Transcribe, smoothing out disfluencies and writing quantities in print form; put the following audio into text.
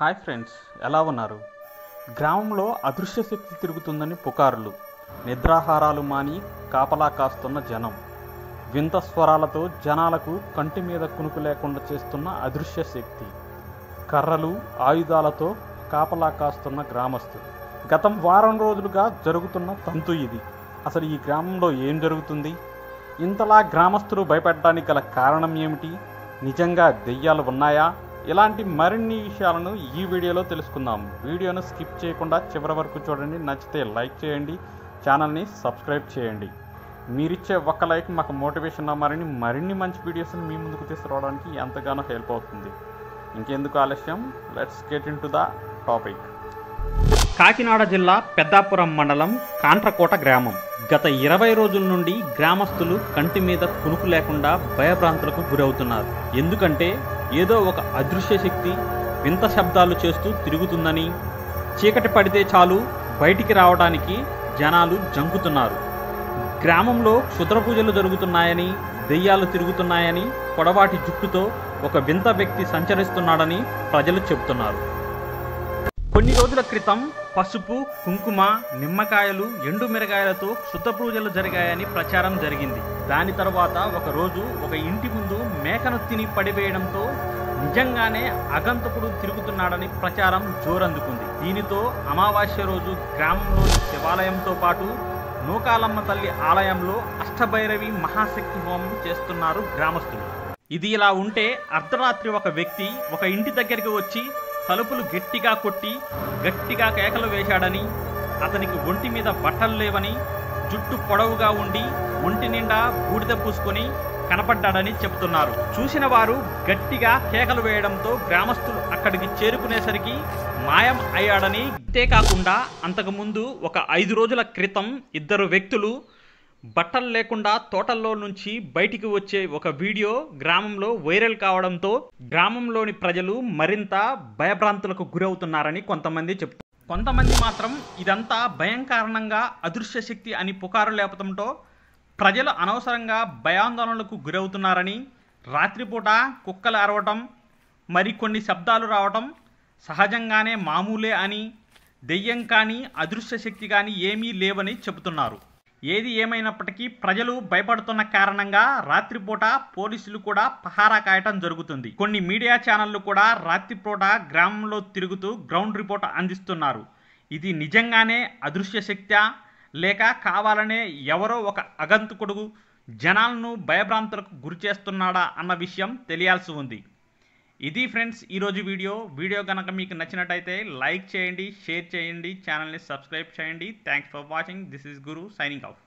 Hi friends, ఎలా ఉన్నారు? గ్రామంలో అదృశ్య శక్తి తిరుగుతుందని పుకార్లు, నిద్రాహారాలు మాని కాపలా కాస్తున్న జనం, వింత స్వరాలతో జనాలకు కంటి మీద కునుకు లేకుండా చేస్తున్న అదృశ్య శక్తి, కర్రలు ఆయుధాలతో కాపలా కాస్తున్న గ్రామస్తులు. గతం వారం రోజులుగా జరుగుతున్న తంతు ఇది. అసలు ఈ గ్రామంలో ఏం జరుగుతుంది? ఇంతలా గ్రామస్తులు భయపడడానికి గల కారణం ఏమిటి? నిజంగా దెయ్యాలు ఉన్నాయా? ఇలాంటి మరిన్ని విషయాలను ఈ వీడియోలో తెలుసుకుందాం. వీడియోను స్కిప్ చేయకుండా చివరి వరకు చూడండి. నచ్చితే లైక్ చేయండి, ఛానల్ని సబ్స్క్రైబ్ చేయండి. మీరిచ్చే ఒక్క లైక్ మాకు మోటివేషన్గా మారిని మరిన్ని మంచి వీడియోస్ని మీ ముందుకు తీసుకురావడానికి ఎంతగానో హెల్ప్ అవుతుంది. ఇంకెందుకు ఆలస్యం, let's get in to the topic. Kakinada జిల్లా పెద్దాపురం మండలం కాంట్రకోట గ్రామం. గత 20 రోజుల నుండి గ్రామస్తులు కంటి మీద కునుకు లేకుండా భయభ్రాంతులకు గురవుతున్నారు. ఎందుకంటే ఏదో ఒక అదృశ్య శక్తి వింత శబ్దాలు చేస్తూ తిరుగుతుందని, చీకటి పడితే చాలు బయటికి రావడానికి జనాలు జంకుతున్నారు. గ్రామంలో క్షుద్ర పూజలు జరుగుతున్నాయని, దెయ్యాలు తిరుగుతున్నాయని, పొడవాటి జుట్టుతో ఒక వింత వ్యక్తి సంచరిస్తున్నాడని ప్రజలు చెబుతున్నారు. కొన్ని రోజుల క్రితం పసుపు, కుంకుమ, నిమ్మకాయలు, ఎండు మిరగాయలతో క్షుద్ర పూజలు జరిగాయని ప్రచారం జరిగింది. దాని తర్వాత ఒకరోజు ఒక ఇంటి ముందు మేకను తిని పడివేయడంతో నిజంగానే అగంతకుడు తిరుగుతున్నాడని ప్రచారం జోరందుకుంది. దీనితో అమావాస్య రోజు గ్రామంలోని శివాలయంతో పాటు నూకాలమ్మ తల్లి ఆలయంలో అష్టభైరవి మహాశక్తి హోమం చేస్తున్నారు గ్రామస్తులు. ఇది ఇలా ఉంటే అర్ధరాత్రి ఒక వ్యక్తి ఒక ఇంటి దగ్గరికి వచ్చి తలుపులు గట్టిగా కొట్టి గట్టిగా కేకలు వేశాడని, అతనికి ఒంటి మీద బట్టలు లేవని, జుట్టు పొడవుగా ఉండి ఒంటి నిండా బూడిద పూసుకొని కనపడ్డాడని చెబుతున్నారు. చూసిన వారు గట్టిగా కేకలు వేయడంతో గ్రామస్తులు అక్కడికి చేరుకునేసరికి మాయం అయ్యాడని. అంతేకాకుండా అంతకుముందు ఒక 5 రోజుల క్రితం 2 వ్యక్తులు బట్టలు లేకుండా తోటల్లో నుంచి బయటికి వచ్చే ఒక వీడియో గ్రామంలో వైరల్ కావడంతో గ్రామంలోని ప్రజలు మరింత భయభ్రాంతులకు గురవుతున్నారని కొంతమంది చెప్తారు. కొంతమంది మాత్రం ఇదంతా భయం కారణంగా అదృశ్య శక్తి అని పుకారు లేపడంతో ప్రజలు అనవసరంగా భయాందోళనలకు గురవుతున్నారని, రాత్రిపూట కుక్కలు అరవటం, మరికొన్ని శబ్దాలు రావటం సహజంగానే మామూలే అని, దెయ్యం కానీ అదృశ్య శక్తి కానీ ఏమీ లేవని చెబుతున్నారు. ఏది ఏమైనప్పటికీ ప్రజలు భయపడుతున్న కారణంగా రాత్రిపూట పోలీసులు కూడా పహారా కాయటం జరుగుతుంది. కొన్ని మీడియా ఛానళ్లు కూడా రాత్రిపూట గ్రామంలో తిరుగుతూ గ్రౌండ్ రిపోర్ట్ అందిస్తున్నారు. ఇది నిజంగానే అదృశ్య శక్త్యా లేక కావాలనే ఎవరో ఒక అగంతకుడు జనాలను భయభ్రాంతులకు గురి చేస్తున్నాడా అన్న విషయం తెలియాల్సి ఉంది. ఇది ఫ్రెండ్స్ ఈరోజు వీడియో కనుక మీకు నచ్చినట్టయితే లైక్ చేయండి, షేర్ చేయండి, ఛానల్ని సబ్స్క్రైబ్ చేయండి. Thanks for watching. This is Guru signing off.